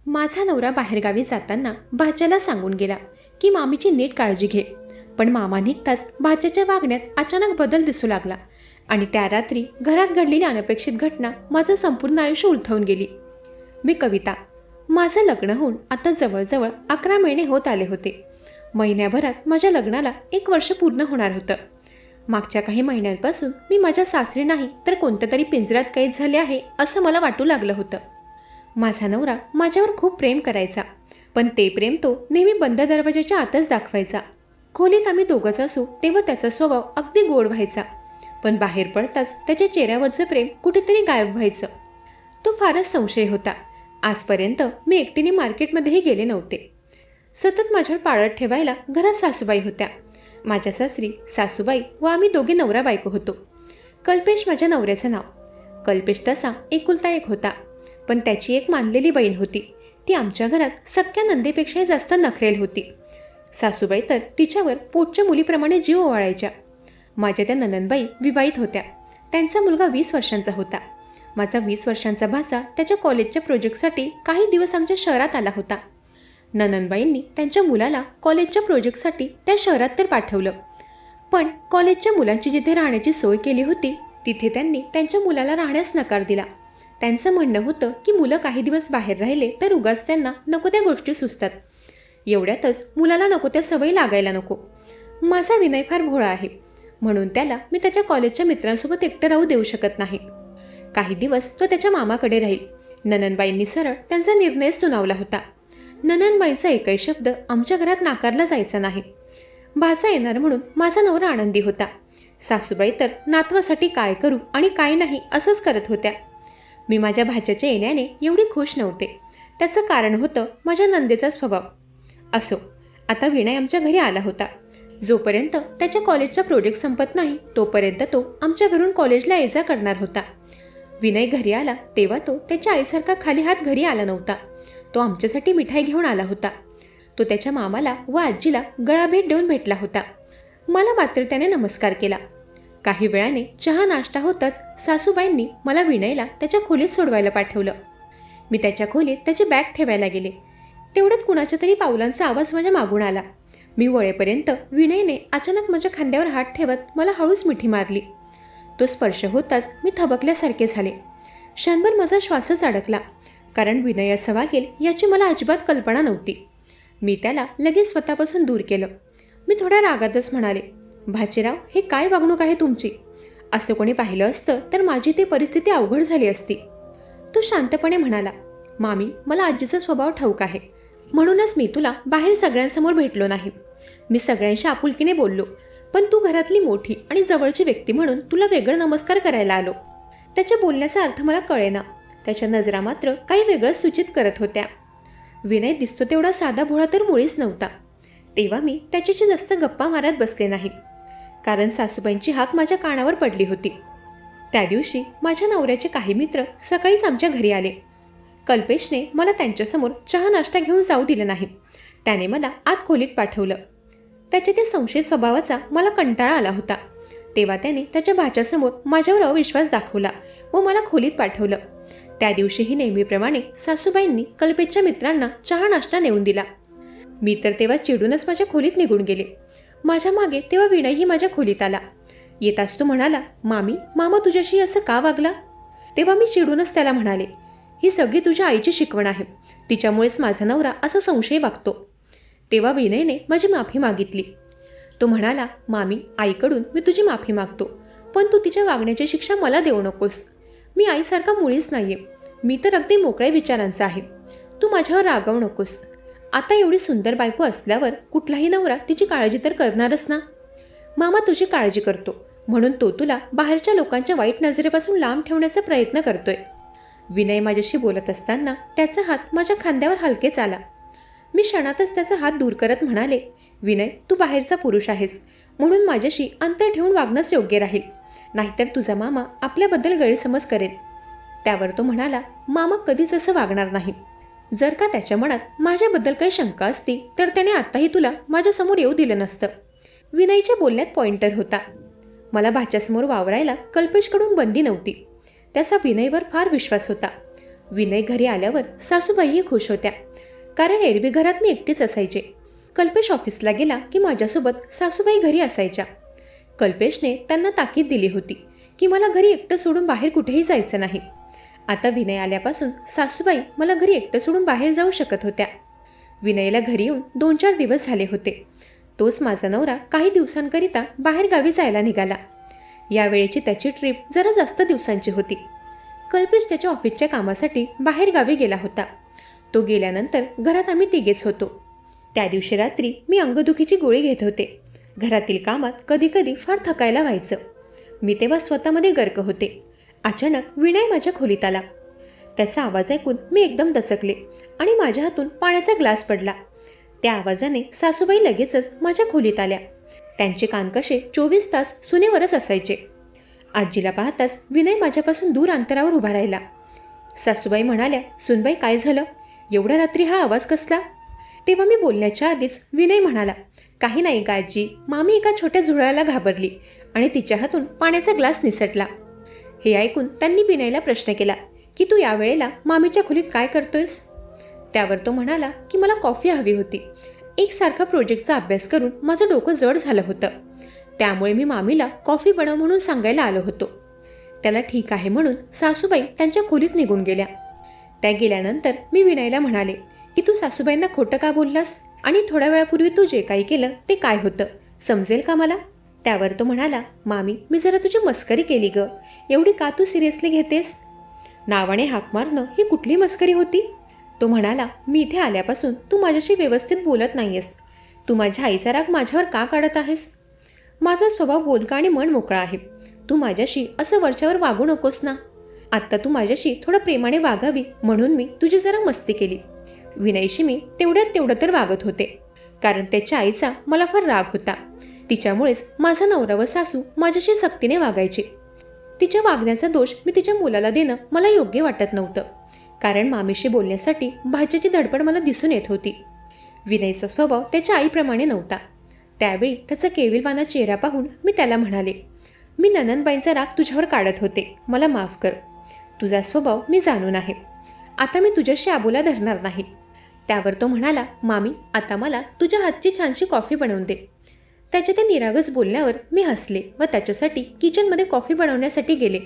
माझा नवरा बाहेरगावी जाताना भाच्याला सांगून गेला की मामीची नीट काळजी घे. पण मामा निघताच भाच्याच्या वागण्यात अचानक बदल दिसू लागला आणि त्या रात्री घरात घडलेली अनपेक्षित घटना माझं संपूर्ण आयुष्य उलथवून गेली. मी कविता. माझं लग्न होऊन आता जवळजवळ 11 महिने होत आले होते. महिन्याभरात माझ्या लग्नाला 1 वर्ष पूर्ण होणार होतं. मागच्या काही महिन्यांपासून मी माझ्या सासरी नाही तर कोणत्या तरी पिंजऱ्यात कैद झाले आहे असं मला वाटू लागलं होतं. माझा नवरा माझ्यावर खूप प्रेम करायचा, पण ते प्रेम तो नेहमी बंद दरवाजाच्या आतच दाखवायचा. खोलीत आम्ही दोघंच असू तेव्हा त्याचा स्वभाव अगदी गोड व्हायचा, पण बाहेर पडताच त्याच्या चेहऱ्यावरचं प्रेम कुठेतरी गायब व्हायचं. तो फारच संशय होता. आजपर्यंत मी एकटीने मार्केटमध्येही गेले नव्हते. सतत माझ्यावर पाळत ठेवायला घरात सासूबाई होत्या. माझ्या सासरी सासूबाई व आम्ही दोघे नवरा बायको होतो. कल्पेश माझ्या नवऱ्याचं नाव. कल्पेश तसा एकुलता एक होता, पण त्याची एक मानलेली बहीण होती. ती आमच्या घरात सख्या नंदेपेक्षाही जास्त नखरेल होती. सासूबाई तर तिच्यावर पोटच्या मुलीप्रमाणे जीव ओवाळायच्या. माझ्या त्या ननंदबाई विवाहित होत्या. त्यांचा मुलगा 20 वर्षांचा होता. माझा 20 वर्षांचा भाचा त्याच्या कॉलेजच्या प्रोजेक्टसाठी काही दिवस आमच्या शहरात आला होता. ननंदबाईंनी त्यांच्या मुलाला कॉलेजच्या प्रोजेक्टसाठी त्या शहरात तर पाठवलं, पण कॉलेजच्या मुलांची जिथे राहण्याची सोय केली होती तिथे त्यांनी त्यांच्या मुलाला राहण्यास नकार दिला. त्यांचं म्हणणं होतं की मुलं काही दिवस बाहेर राहिले तर उगाच त्यांना नको त्या गोष्टी सुचतात. एवढ्यातच मुलाला नको त्या सवयी लागायला नको. माझा विनय फार भोळा आहे, म्हणून त्याला मी त्याच्या कॉलेजच्या मित्रांसोबत एकटं राहू देऊ शकत नाही. काही दिवस तो त्याच्या मामाकडे राहील. ननंदबाईंनी सरळ त्यांचा निर्णय सुनावला होता. ननंदबाईंचा एकही शब्द आमच्या घरात नाकारला जायचा नाही. भाचा येणार म्हणून माझा नवरा आनंदी होता. सासूबाई तर नातवासाठी काय करू आणि काय नाही असंच करत होत्या. मी माझ्या भाच्याच्या येण्याने एवढी खुश नव्हते. त्याचं कारण होतं माझ्या नंदेचा स्वभाव. असो, आता विनय आमच्या घरी आला होता. जोपर्यंत त्याच्या कॉलेजचा प्रोजेक्ट संपत नाही तोपर्यंत तो आमच्या घरून कॉलेजला ये जा करणार होता. विनय घरी आला तेव्हा तो त्याच्या आईसारखा खाली हात घरी आला नव्हता. तो आमच्यासाठी मिठाई घेऊन आला होता. तो त्याच्या मामाला व आजीला गळाभेट देऊन भेटला होता. मला मात्र त्याने नमस्कार केला. काही वेळाने चहा नाश्ता होताच सासूबाईंनी मला विनयला त्याच्या खोलीत सोडवायला पाठवलं. मी त्याच्या खोलीत त्याची बॅग ठेवायला गेले. तेवढ्यात कुणाच्या तरी पावलांचा आवाज माझ्या मागून आला. मी वळेपर्यंत विनयने अचानक माझ्या खांद्यावर हात ठेवत मला हळूच मिठी मारली. तो स्पर्श होताच मी थबकल्यासारखे झाले. क्षणभर माझा श्वासच अडकला, कारण विनय असं वागेल याची मला अजिबात कल्पना नव्हती. मी त्याला लगेच स्वतःपासून दूर केलं. मी थोड्या रागातच म्हणाले, भाचीराव, हे काय वागणूक आहे तुमची? असं कोणी पाहिलं असतं तर माझी ती परिस्थिती अवघड झाली असती. तो शांतपणे म्हणाला, मामी, मला आजीचा स्वभाव ठाऊक आहे, म्हणूनच मी तुला बाहेर सगळ्यांसमोर भेटलो नाही. मी सगळ्यांशी आपुलकीने बोललो, पण तू घरातली मोठी आणि जवळची व्यक्ती म्हणून तुला वेगळं नमस्कार करायला आलो. त्याच्या बोलण्याचा अर्थ मला कळेना. त्याच्या नजरा मात्र काही वेगळंच सूचित करत होत्या. विनय दिसतो तेवढा साधा भोळा तर मुळीच नव्हता. तेव्हा मी त्याच्याशी जास्त गप्पा मारत बसले नाही, कारण सासूबाईंची हाक माझ्या कानावर पडली होती. त्या दिवशी माझ्या नवऱ्याचे काही मित्र सकाळीच आमच्या घरी आले. कल्पेशने मला त्यांच्यासमोर चहा नाश्ता घेऊन जाऊ दिलं नाही. त्याने मला आत खोलीत पाठवलं. त्याच्या त्या संशय स्वभावाचा मला कंटाळा आला होता. तेव्हा त्याने त्याच्या भाच्यासमोर माझ्यावर अविश्वास दाखवला व मला खोलीत पाठवलं. त्या दिवशीही नेहमीप्रमाणे सासूबाईंनी कल्पेशच्या मित्रांना चहा नाश्ता नेऊन दिला. मी तर तेव्हा चिडूनच माझ्या खोलीत निघून गेले. माझ्या मागे तेव्हा विनयही माझ्या खोलीत आला. येताच तो म्हणाला, मामी, मामा तुझ्याशी असं का वागला? तेव्हा मी चिडूनच त्याला म्हणाले, ही सगळी तुझ्या आईची शिकवण आहे. तिच्यामुळेच माझा नवरा असा संशय वागतो. तेव्हा विनयने माझी माफी मागितली. तो म्हणाला, मामी, आईकडून मी तुझी माफी मागतो, पण तू तिच्या वागण्याची शिक्षा मला देऊ नकोस. मी आईसारखा मुळीच नाहीये. मी तर अगदी मोकळ्या विचारांचा आहे. तू माझ्यावर रागवू नकोस. आता एवढी सुंदर बायको असल्यावर कुठलाही नवरा तिची काळजी तर करणारच ना. मामा तुझी काळजी करतो, म्हणून तो तुला बाहेरच्या लोकांच्या वाईट नजरेपासून लांब ठेवण्याचा प्रयत्न करतोय. विनय माझ्याशी बोलत असताना त्याचा हात माझ्या खांद्यावर हलकेच आला. मी क्षणातच त्याचा हात दूर करत म्हणाले, विनय, तू बाहेरचा पुरुष आहेस, म्हणून माझ्याशी अंतर ठेवून वागणंच योग्य राहील, नाहीतर तुझा मामा आपल्याबद्दल गैरसमज करेल. त्यावर तो म्हणाला, मामा कधीच असं वागणार नाही. जर का त्याच्या मनात माझ्याबद्दल काही शंका असती तर त्याने आताही तुला माझ्यासमोर येऊ दिलं नसतं. विनयच्या बोलण्यात पॉइंटर होता. मला भाच्यासमोर वावरायला कल्पेशकडून बंदी नव्हती. त्याचा विनयवर फार विश्वास होता. विनय घरी आल्यावर सासूबाईही खुश होत्या, कारण एरवी घरात मी एकटीच असायचे. कल्पेश ऑफिसला गेला की माझ्यासोबत सासूबाई घरी असायच्या. कल्पेशने त्यांना ताकीद दिली होती की मला घरी एकटं सोडून बाहेर कुठेही जायचं नाही. आता विनय आल्यापासून सासूबाई मला घरी एकटं सोडून बाहेर जाऊ शकत होत्या. विनयला घरी येऊन 2-4 दिवस झाले होते. तोच माझा नवरा काही दिवसांकरिता बाहेर गावी जायला निघाला. यावेळेची त्याची ट्रिप जरा जास्त दिवसांची होती. कल्पेश त्याच्या ऑफिसच्या कामासाठी बाहेर गावी गेला होता. तो गेल्यानंतर घरात आम्ही तिघेच होतो. त्या दिवशी रात्री मी अंगदुखीची गोळी घेत होते. घरातील कामात कधी कधी फार थकायला व्हायचं. मी तेव्हा स्वतःमध्ये गर्क होते. अचानक विनय माझ्या खोलीत आला. त्याचा आवाज ऐकून मी एकदम दचकले आणि माझ्या हातून पाण्याचा ग्लास पडला. त्या आवाजाने सासूबाई लगेचच माझ्या खोलीत आल्या. त्यांचे कान कसे 24 तास सुनेवरच असायचे. आजीला पाहताच विनय माझ्यापासून दूर अंतरावर उभा राहिला. सासूबाई म्हणाल्या, सुनबाई काय झालं? एवढ्या रात्री हा आवाज कसला? तेव्हा मी बोलण्याच्या आधीच विनय म्हणाला, काही नाही का आजी, मामी एका छोट्या झुरळाला घाबरली आणि तिच्या हातून पाण्याचा ग्लास निसटला. हे ऐकून त्यांनी विनयला प्रश्न केला की तू यावेळेला मामीच्या खोलीत काय करतोयस? त्यावर तो म्हणाला की मला कॉफी हवी होती. एकसारखा प्रोजेक्टचा अभ्यास करून माझं डोकं जड झालं होतं. त्यामुळे मी मामीला कॉफी बनव म्हणून सांगायला आलो होतो. त्याला ठीक आहे म्हणून सासूबाई त्यांच्या खोलीत निघून गेल्या. त्या गेल्यानंतर मी विनयला म्हणाले की तू सासूबाईंना खोटं का बोललास आणि थोड्या वेळापूर्वी तू जे काही केलं ते काय होतं समजेल का मला? त्यावर तो म्हणाला, मामी मी जरा तुझी मस्करी केली ग, एवढी का तू सिरियसली घेतेस? नावाने हाक मारणं ही कुठली मस्करी होती? तो म्हणाला, मी इथे आल्यापासून तू माझ्याशी व्यवस्थित बोलत नाहीयेस. तू माझ्या आईचा राग माझ्यावर का काढत आहेस? माझा स्वभाव बोलका आणि मन मोकळा आहे. तू माझ्याशी असं वरच्यावर वागू नकोस ना. आत्ता तू माझ्याशी थोडं प्रेमाने वागावी म्हणून मी तुझी जरा मस्ती केली. विनयशी मी तेवढं तर वागत होते, कारण त्याच्या आईचा मला फार राग होता. तिच्यामुळेच माझा नवरा व सासू माझ्याशी सक्तीने वागायची. तिच्या वागण्याचा दोष मी तिच्या मुलाला देणं मला योग्य वाटत नव्हतं, कारण मामीशी बोलण्यासाठी भाच्याची धडपड मला दिसून येत होती. विनयचा स्वभाव त्याच्या आईप्रमाणे नव्हता. त्यावेळी त्याचा केविलवाना चेहरा पाहून मी त्याला म्हणाले, मी ननंदबाईंचा राग तुझ्यावर काढत होते, मला माफ कर. तुझा स्वभाव मी जाणून आहे. आता मी तुझ्याशी आबोला धरणार नाही. त्यावर तो म्हणाला, मामी आता मला तुझ्या हातची छानशी कॉफी बनवून दे. त्याच्या त्या निरागस बोलण्यावर मी हसले व त्याच्यासाठी किचनमध्ये कॉफी बनवण्यासाठी गेले.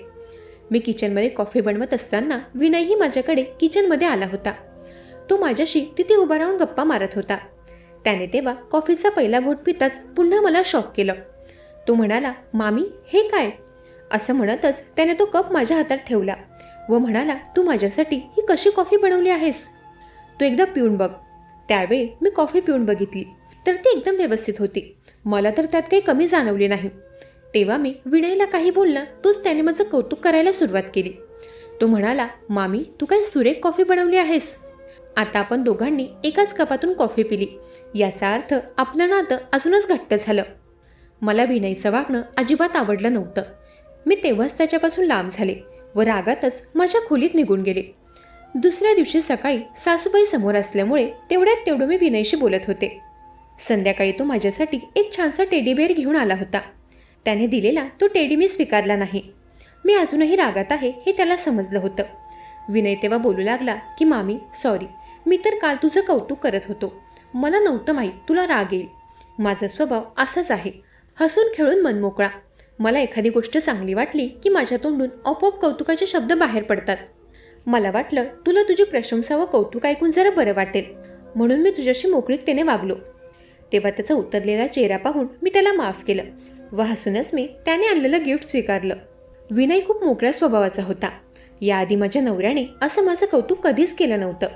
मी किचनमध्ये कॉफी बनवत असताना विनयही माझ्याकडे किचनमध्ये आला होता. तो माझ्याशी तिथे उभा राहून गप्पा मारत होता. त्याने तेव्हा कॉफीचा पहिला घोट पिताच पुन्हा मला शॉक केलं. तो म्हणाला, मामी हे काय? असं म्हणतच त्याने तो कप माझ्या हातात ठेवला व म्हणाला, तू माझ्यासाठी ही कशी कॉफी बनवली आहेस? तू एकदा पिऊन बघ. त्यावेळी मी कॉफी पिऊन बघितली तर ती एकदम व्यवस्थित होती. मला तर त्यात काही कमी जाणवली नाही. तेव्हा मी विनयला काही बोलला तोच त्याने माझं कौतुक करायला सुरुवात केली. तो म्हणाला, मामी तू काय सुरेख कॉफी बनवली आहेस. आता आपण दोघांनी एकाच कपातून कॉफी पिली, याचा अर्थ आपलं नातं अजूनच घट्ट झालं. मला विनयचं वागणं अजिबात आवडलं नव्हतं. मी तेव्हाच त्याच्यापासून लांब झाले व रागातच माझ्या खोलीत निघून गेले. दुसऱ्या दिवशी सकाळी सासूबाई समोर असल्यामुळे तेवढं मी विनयशी बोलत होते. संध्याकाळी तो माझ्यासाठी एक छानसा टेडी बेअर घेऊन आला होता. त्याने दिलेला तो टेडी मी स्वीकारला नाही. मी अजूनही रागात आहे हे त्याला समजलं होतं. विनय तेव्हा बोलू लागला की मामी सॉरी, मी तर काल तुझं कौतुक करत होतो. मला नव्हतं माहीत तुला राग येईल. माझा स्वभाव असाच आहे, हसून खेळून मनमोकळा. मला एखादी गोष्ट चांगली वाटली की माझ्या तोंडून आपोआप कौतुकाचे शब्द बाहेर पडतात. मला वाटलं तुला तुझी प्रशंसा व कौतुक ऐकून जरा बरं वाटेल म्हणून मी तुझ्याशी मोकळीकतेने वागलो. तेव्हा त्याचा उतरलेला चेहरा पाहून मी त्याला माफ केलं व हसूनच मी त्याने आणलेलं गिफ्ट स्वीकारलं. विनय खूप मोकळ्या स्वभावाचा होता. याआधी माझ्या नवऱ्याने असं माझं कौतुक कधीच केलं नव्हतं.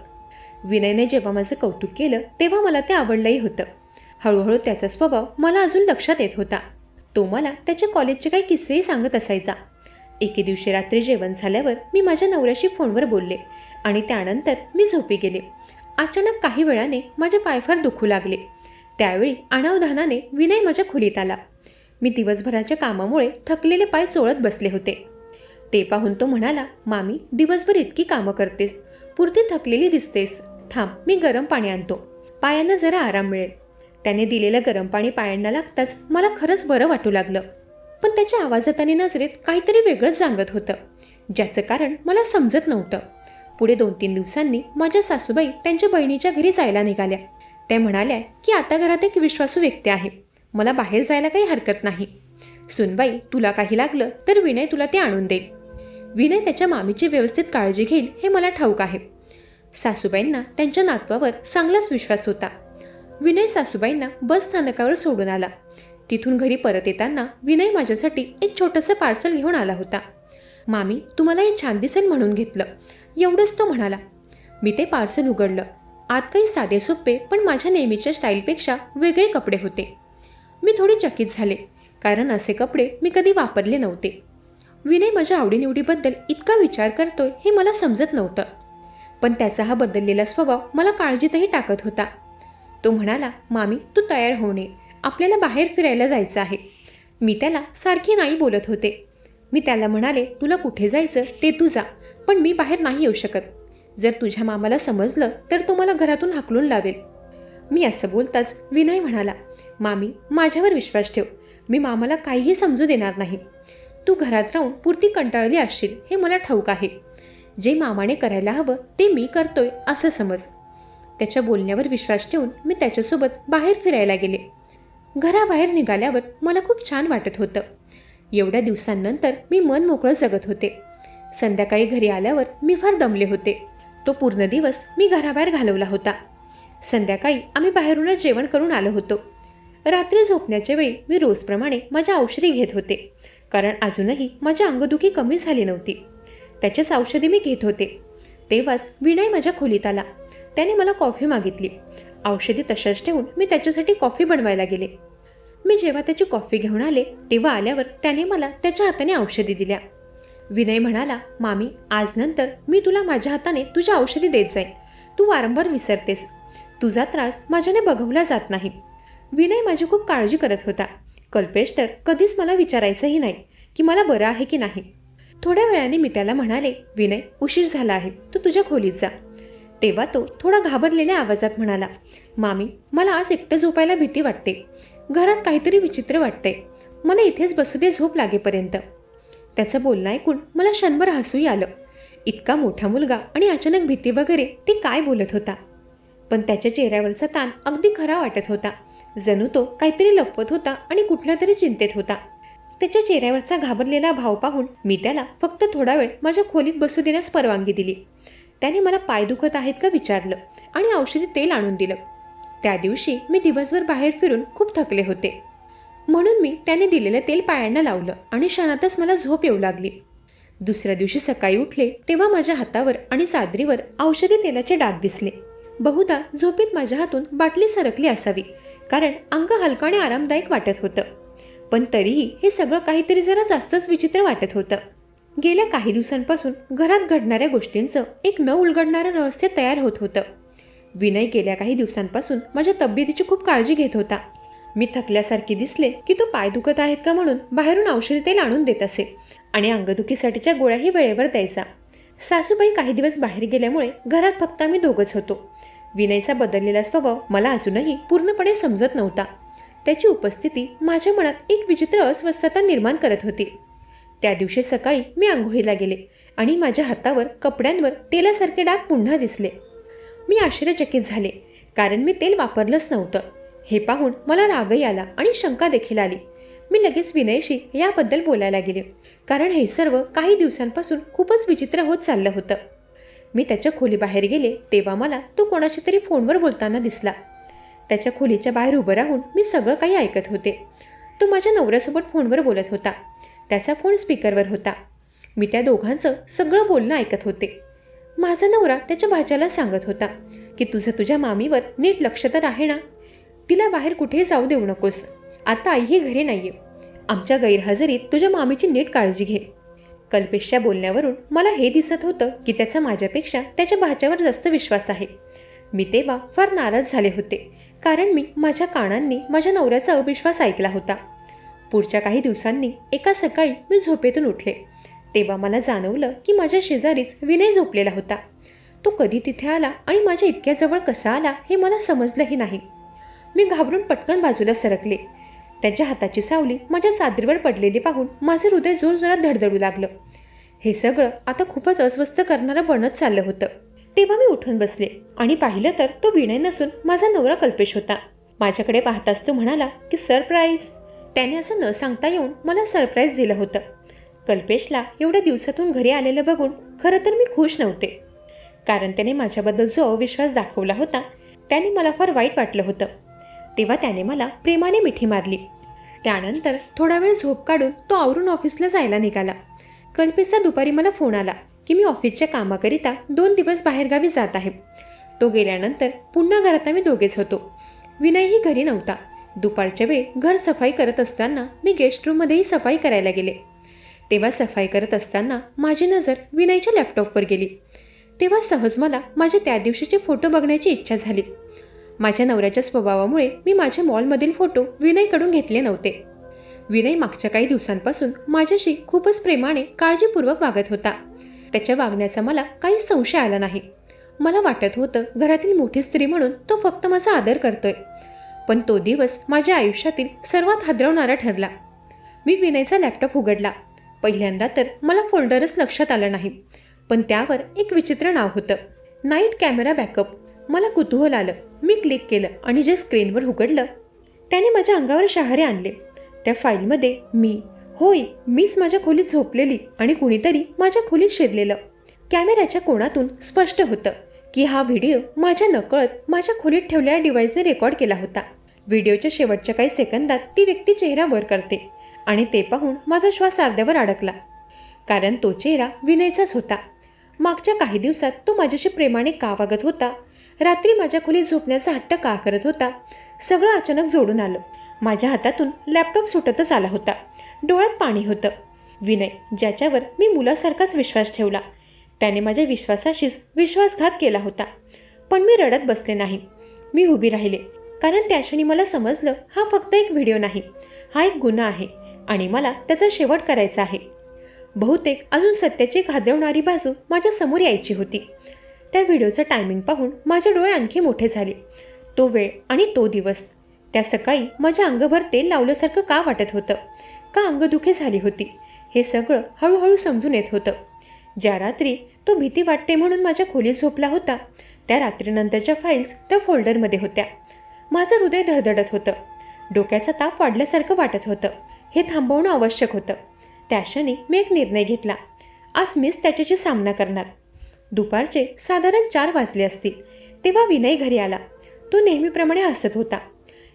विनयने जेव्हा माझं कौतुक केलं तेव्हा मला ते आवडलंही होतं. हळूहळू त्याचा स्वभाव मला अजून लक्षात येत होता. तो मला त्याच्या कॉलेजचे काही किस्सेही सांगत असायचा. एके दिवशी रात्री जेवण झाल्यावर मी माझ्या नवऱ्याशी फोनवर बोलले आणि त्यानंतर मी झोपी गेले. अचानक काही वेळाने माझे पाय फार दुखू लागले. त्यावेळी अनावधानाने विनय माझ्या खोलीत आला. मी दिवसभराच्या कामामुळे थकलेले पाय चोळत बसले होते. ते पाहून तो म्हणाला, मामी दिवसभर इतकी कामं करतेस, पुरती थकलेली दिसतेस. थांब मी गरम पाणी आणतो, पायांना जरा आराम मिळेल. त्याने दिलेलं गरम पाणी पायांना लागताच मला खरंच बरं वाटू लागलं. पण त्याच्या आवाजात आणि नजरेत काहीतरी वेगळंच जाणवत होतं, ज्याचं कारण मला समजत नव्हतं. पुढे 2-3 दिवसांनी माझ्या सासूबाई त्यांच्या बहिणीच्या घरी जायला निघाल्या. त्या म्हणाल्या की आता घरात एक विश्वासू व्यक्ती आहे, मला बाहेर जायला काही हरकत नाही. सुनबाई, तुला काही लागलं तर विनय तुला ते आणून देईल. विनय त्याच्या मामीची व्यवस्थित काळजी घेईल हे मला ठाऊक आहे. सासूबाईंना त्यांच्या नातवावर चांगलाच विश्वास होता. विनय सासूबाईंना बस स्थानकावर सोडून आला. तिथून घरी परत येताना विनय माझ्यासाठी एक छोटंसं पार्सल घेऊन आला होता. मामी, तुम्हाला हे छान दिसेल म्हणून घेतलं, एवढंच तो म्हणाला. मी ते पार्सल उघडलं. आत काही साधे सोपे पण माझ्या नेहमीच्या स्टाईलपेक्षा वेगळे कपडे होते. मी थोडी चकित झाले, कारण असे कपडे मी कधी वापरले नव्हते. विनय माझ्या आवडीनिवडीबद्दल इतका विचार करतोय हे मला समजत नव्हतं. पण त्याचा हा बदललेला स्वभाव मला काळजीतही टाकत होता. तो म्हणाला, मामी तू तयार होऊ नये, आपल्याला बाहेर फिरायला जायचं आहे. मी त्याला सारखी नाही बोलत होते. मी त्याला म्हणाले, तुला कुठे जायचं ते तू जा, पण मी बाहेर नाही येऊ शकत. जर तुझ्या मामाला समजलं तर तो मला घरातून हाकलून लावेल. मी असं बोलताच विनय म्हणाला, मामी माझ्यावर विश्वास ठेव, मी मामाला काहीही समजू देणार नाही. तू घरात राहून पुरती कंटाळली असशील हे मला ठाऊक आहे. जे मामाने करायला हवं ते मी करतोय असं समज. त्याच्या बोलण्यावर विश्वास ठेवून मी त्याच्यासोबत बाहेर फिरायला गेले. घराबाहेर निघाल्यावर मला खूप छान वाटत होतं. एवढ्या दिवसांनंतर मी मन मोकळं जगत होते. संध्याकाळी घरी आल्यावर मी फार दमले होते. तो पूर्ण दिवस मी घराबाहेर घालवला होता. संध्याकाळी आम्ही बाहेरूनच जेवण करून आलो होतो. रात्री झोपण्याच्या वेळी मी रोजप्रमाणे माझ्या औषधी घेत होते, कारण अजूनही माझी अंगदुखी कमी झाली नव्हती. त्याच्याच औषधी मी घेत होते. तेव्हाच विनय माझ्या खोलीत आला. त्याने मला कॉफी मागितली. औषधी तशाच ठेवून मी त्याच्यासाठी कॉफी बनवायला गेले. मी जेव्हा त्याची कॉफी घेऊन आले तेव्हा आल्यावर त्याने मला त्याच्या हाताने औषधी दिल्या. विनय म्हणाला, मामी आज नंतर मी तुला माझ्या हाताने तुझ्या औषधी देत जाईन. तू वारंवार विसरतेस. तुझा त्रास माझ्याने बघवला जात नाही. विनय माझी खूप काळजी करत होता. कल्पेश तर कधीच मला विचारायचंही नाही की मला बरं आहे की नाही. थोड्या वेळाने मी त्याला म्हणाले, विनय उशीर झाला आहे, तू तुझ्या खोलीत जा. तेव्हा तो थोडा घाबरलेल्या आवाजात म्हणाला, मामी मला आज एकटं झोपायला भीती वाटते. घरात काहीतरी विचित्र वाटतंय. मला इथेच बसू दे झोप लागेपर्यंत. त्याचं बोलणं ऐकून मला क्षणभर हसूही आलं. इतका मोठा मुलगा आणि अचानक भीती वगैरे ते काय बोलत होता. पण त्याच्या चेहऱ्यावरचा ताण अगदी खरा वाटत होता. जणू तो काहीतरी लपवत होता आणि कुठल्या तरी चिंतेत होता. त्याच्या चेहऱ्यावरचा घाबरलेला भाव पाहून मी त्याला फक्त थोडा वेळ माझ्या खोलीत बसू देण्यास परवानगी दिली. त्याने मला पाय दुखत आहेत का विचारलं आणि औषधी तेल आणून दिलं. त्या दिवशी मी दिवसभर बाहेर फिरून खूप थकले होते, म्हणून मी त्याने दिलेलं तेल पायांना लावलं आणि क्षणातच मला झोप येऊ लागली. दुसऱ्या दिवशी सकाळी उठले तेव्हा माझ्या हातावर आणि चादरीवर औषधी तेलाचे डाग दिसले. बहुधा झोपेत माझ्या हातून बाटली सरकली असावी, कारण अंग हलकं आणि आरामदायक वाटत होतं. पण तरीही हे सगळं काहीतरी जरा जास्तच विचित्र वाटत होतं. गेल्या काही दिवसांपासून घरात घडणाऱ्या गोष्टींचं एक न उलगडणारं रहस्य तयार होत होतं. विनय गेल्या काही दिवसांपासून माझ्या तब्येतीची खूप काळजी घेत होता. मी थकल्यासारखी दिसले की तो पाय दुखत आहेत का म्हणून बाहेरून औषधी तेल आणून देत असे आणि अंगदुखीसाठीच्या गोळ्याही वेळेवर द्यायचा. सासूबाई काही दिवस बाहेर गेल्यामुळे घरात फक्त आम्ही दोघंच होतो. विनयचा बदललेला स्वभाव मला अजूनही पूर्णपणे समजत नव्हता. त्याची उपस्थिती माझ्या मनात एक विचित्र अस्वस्थता निर्माण करत होती. त्या दिवशी सकाळी मी आंघोळीला गेले आणि माझ्या हातावर कपड्यांवर तेलासारखे डाग पुन्हा दिसले. मी आश्चर्यचकित झाले, कारण मी तेल वापरलंच नव्हतं. हे पाहून मला रागही आला आणि शंका देखील आली. मी लगेच विनयशी याबद्दल बोलायला गेले, कारण हे सर्व काही दिवसांपासून खूपच विचित्र होत चाललं होतं. मी त्याच्या खोलीबाहेर गेले तेव्हा मला तो कोणाशी तरी फोनवर बोलताना दिसला. त्याच्या खोलीच्या बाहेर उभं राहून मी सगळं काही ऐकत होते. तो माझ्या नवऱ्यासोबत फोनवर बोलत होता. त्याचा फोन स्पीकरवर होता. मी त्या दोघांचं सगळं बोलणं ऐकत होते. माझा नवरा त्याच्या भाच्याला सांगत होता की तुझ्या मामीवर नीट लक्ष तर आहे ना, तिला बाहेर कुठेही जाऊ देऊ नकोस. आता आईही घरी नाहीये. आमच्या गैरहजेरीत तुझ्या मामीची नीट काळजी घे. कल्पेशच्या बोलण्यावरून मला हे दिसत होतं की त्याचा माझ्यापेक्षा त्याच्या भाच्यावर जास्त विश्वास आहे. मी तेव्हा फार नाराज झाले होते, कारण मी माझ्या कानांनी माझ्या नवऱ्याचा अविश्वास ऐकला होता. पुढच्या काही दिवसांनी एका सकाळी मी झोपेतून उठले तेव्हा मला जाणवलं की माझ्या शेजारीच विनय झोपलेला होता. तो कधी तिथे आला आणि माझ्या इतक्या जवळ कसा आला हे मला समजलंही नाही. मी घाबरून पटकन बाजूला सरकले. त्याच्या हाताची सावली माझ्या चादरीवर पडलेली पाहून माझं हृदय जोरजोरात धडधडू लागलं. हे सगळं आता खूपच अस्वस्थ करणारं बनत चाललं होतं. तेव्हा मी उठून बसले आणि पाहिलं तर तो विनय नसून माझा नवरा कल्पेश होता. माझ्याकडे पाहताच तो म्हणाला की सरप्राईज. त्याने असं न सांगता येऊन मला सरप्राईज दिलं होतं. कल्पेशला एवढ्या दिवसातून घरी आलेलं बघून खरं तर मी खुश नव्हते, कारण त्याने माझ्याबद्दल जो अविश्वास दाखवला होता त्याने मला फार वाईट वाटलं होतं. तेव्हा त्याने मला प्रेमाने मिठी मारली. त्यानंतर थोडा वेळ झोप काढून तो आवरून ऑफिसला जायला निघाला. कल्पेशचा दुपारी मला फोन आला की मी ऑफिसच्या कामाकरिता 2 दिवस बाहेरगावी जात आहे. तो गेल्यानंतर पुन्हा घरात आम्ही दोघेच होतो. विनयही घरी नव्हता. दुपारच्या वेळी घर सफाई करत असताना मी गेस्ट रूममध्येही सफाई करायला गेले. तेव्हा सफाई करत असताना माझी नजर विनयच्या लॅपटॉपवर गेली. तेव्हा सहज मला माझे त्या दिवशीचे फोटो बघण्याची इच्छा झाली. माझ्या नवऱ्याच्या स्वभावामुळे मी माझे मॉलमधील फोटो विनयकडून घेतले नव्हते. विनय मागच्या काही दिवसांपासून माझ्याशी खूपच प्रेमाने काळजीपूर्वक वागत होता. त्याच्या वागण्याचा मला काहीच संशय आला नाही. मला वाटत होतं घरातील मोठी स्त्री म्हणून तो फक्त माझा आदर करतोय. पण तो दिवस माझ्या आयुष्यातील सर्वात हादरवणारा ठरला. मी विनयचा लॅपटॉप उघडला. पहिल्यांदा तर मला फोल्डरच लक्षात आलं नाही, पण त्यावर एक विचित्र नाव होतं, नाईट कॅमेरा बॅकअप. मला कुतूहल आलं. मी क्लिक केलं आणि जे स्क्रीनवर उघडलं त्याने माझ्या अंगावर शहारे आणले. त्या फाईलमध्ये मीच माझ्या खोलीत झोपलेली आणि कुणीतरी माझ्या खोलीत शिरलेलं. कॅमेऱ्याच्या कोणातून स्पष्ट होतं की हा व्हिडिओ माझ्या नकळत माझ्या खोलीत ठेवलेल्या डिव्हाइसने रेकॉर्ड केला होता. व्हिडिओच्या शेवटच्या काही सेकंदात ती व्यक्ती चेहरा वर करते आणि ते पाहून माझा श्वास अर्ध्यावर अडकला, कारण तो चेहरा विनयचाच होता. मागच्या काही दिवसात तो माझ्याशी प्रेमाने का वागत होता, रात्री माझ्या खोलीत झोपण्याचा हट्ट का करत होता, सगळं अचानक जोडून आलं. माझ्या हातातून लॅपटॉप सुटतच आला होता. डोळ्यात पाणी होतं. विनय, ज्याच्यावर मी मुलासारखाच विश्वास ठेवला, त्याने माझ्या विश्वासाशीच विश्वासघात केला होता. पण मी रडत बसले नाही. मी उभी राहिले, कारण त्या क्षणी मला समजलं हा फक्त एक व्हिडिओ नाही, हा एक गुन्हा आहे आणि मला त्याचा शेवट करायचा आहे. बहुतेक अजून सत्याची एक हादरवणारी बाजू माझ्या समोर यायची होती. त्या व्हिडिओचं टायमिंग पाहून माझे डोळे आणखी मोठे झाले. तो वेळ आणि तो दिवस. त्या सकाळी माझ्या अंगभर तेल लावल्यासारखं का वाटत होतं, का अंगदुखी झाली होती, हे सगळं हळूहळू समजून येत होतं. ज्या रात्री तो भीती वाटते म्हणून माझ्या खोलीत झोपला होता, त्या रात्रीनंतरच्या फाईल्स त्या फोल्डरमध्ये होत्या. माझं हृदय धडधडत होतं. डोक्याचा ताप वाढल्यासारखं वाटत होतं. हे थांबवणं आवश्यक होतं. त्या क्षणी मी एक निर्णय घेतला. आज मीच त्याच्याशी सामना करणार. दुपारचे साधारण 4 वाजले असतील तेव्हा विनय घरी आला. तो नेहमीप्रमाणे हसत होता.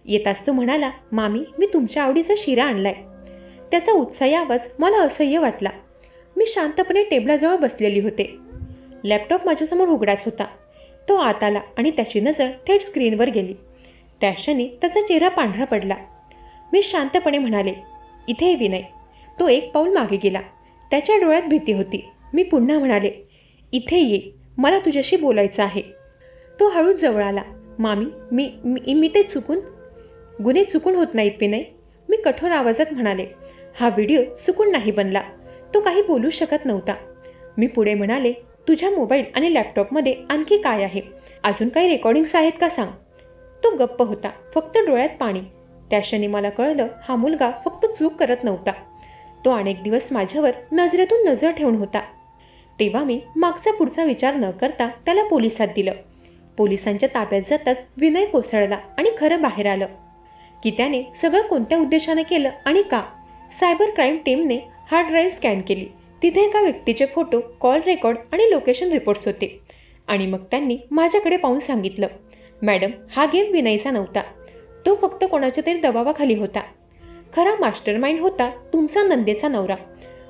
येताच तो म्हणाला, मामी, मी तुमच्या आवडीचा शिरा आणलाय. त्याचा उत्साही आवाज मला असह्य वाटला. मी शांतपणे टेबलाजवळ बसलेली होते. लॅपटॉप माझ्यासमोर उघडाच होता. तो आत आला आणि त्याची नजर थेट स्क्रीनवर गेली. त्या क्षणी त्याचा चेहरा पांढरा पडला. मी शांतपणे म्हणाले, इथे ये विनय. तो एक पाऊल मागे गेला. त्याच्या डोळ्यात भीती होती. मी पुन्हा म्हणाले, इथे ये, मला तुझ्याशी बोलायचं आहे. तो हळूच जवळ आला. मामी, मी ते गुन्हे चुकून होत नाहीत विनय. मी कठोर आवाजात म्हणाले. हा व्हिडिओ चुकून नाही बनला. तो काही बोलू शकत नव्हता. मी पुढे म्हणाले, तुझ्या मोबाईल आणि लॅपटॉपमध्ये आणखी काय आहे? अजून काही रेकॉर्डिंग्स आहेत का सांग. तो गप्प होता, फक्त डोळ्यात पाणी. त्या क्षणी मला कळलं, हा मुलगा फक्त चूक करत नव्हता, तो अनेक दिवस माझ्यावर नजरेतून नजर ठेवून होता. तेव्हा मी मागचा पुढचा विचार न करता त्याला पोलिसात दिलं. पोलिसांच्या ताब्यात जाताच विनय कोसळला आणि खरं बाहेर आलं की त्याने सगळं कोणत्या उद्देशाने केलं आणि का. सायबर क्राईम टीमने हार्ड ड्राईव्ह स्कॅन केली. तिथे एका व्यक्तीचे फोटो, कॉल रेकॉर्ड आणि लोकेशन रिपोर्ट्स होते. आणि मग त्यांनी माझ्याकडे पाहून सांगितलं, मॅडम, हा गेम विनयचा नव्हता. तो फक्त कोणाच्या तरी दबावाखाली होता. खरा मास्टर माइंड होता तुमचा नंदेचा नवरा,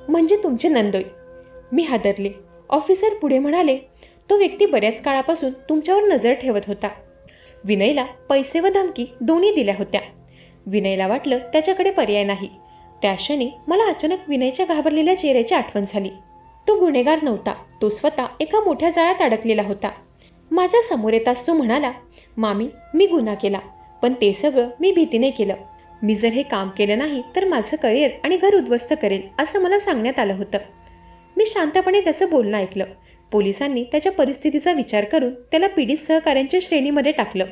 म्हणजे तुमचे नंदोई. मी हादरले. ऑफिसर पुढे म्हणाले, तो व्यक्ती बऱ्याच काळापासून तुमच्यावर नजर ठेवत होता. विनयला पैसे व धमकी दोन्ही दिल्या होत्या. विनयला वाटलं त्याच्याकडे पर्याय नाही. त्या क्षणी मला अचानक विनयच्या घाबरलेल्या चेहऱ्याची आठवण झाली. तो गुन्हेगार नव्हता, तो स्वतः एका मोठ्या जाळ्यात अडकलेला होता. माझ्या समोर येताच तो म्हणाला, मामी, मी गुन्हा केला, पण ते सगळं मी भीतीने केलं. मी जर हे काम केलं नाही तर माझं करिअर आणि घर उद्ध्वस्त करेल असं मला सांगण्यात आलं होतं. मी शांतपणे त्याचं बोलणं ऐकलं. पोलिसांनी त्याच्या परिस्थितीचा विचार करून त्याला पीडित सहकाऱ्यांच्या श्रेणीमध्ये टाकलं.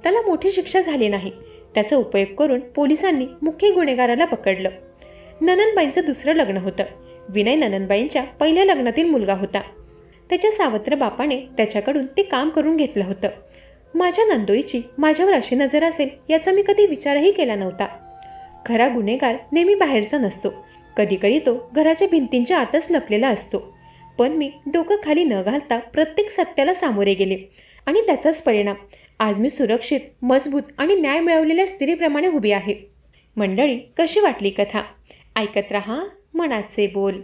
त्याला मोठी शिक्षा झाली नाही. त्याचा उपयोग करून पोलिसांनी मुख्य गुन्हेगाराला पकडलं. ननंदबाईंचं दुसरं लग्न होतं. विनय ननंदबाईंच्या पहिल्या लग्नातील मुलगा होता. त्याच्या सावत्र बापाने त्याच्याकडून ते काम करून घेतलं होतं. माझ्या नंदोईची माझ्यावर अशी नजर असेल याचा मी कधी विचारही केला नव्हता. खरा गुन्हेगार नेहमी बाहेरचा नसतो, कधीकधी तो घराच्या भिंतींच्या आतच लपलेला असतो. पण मी डोकं खाली न घालता प्रत्येक सत्याला सामोरे गेले आणि त्याचाच परिणाम आज मी सुरक्षित, मजबूत आणि न्याय मिळवलेल्या स्त्रीप्रमाणे उभी आहे. मंडळी, कशी वाटली कथा? ऐकत रहा मनाचे बोल.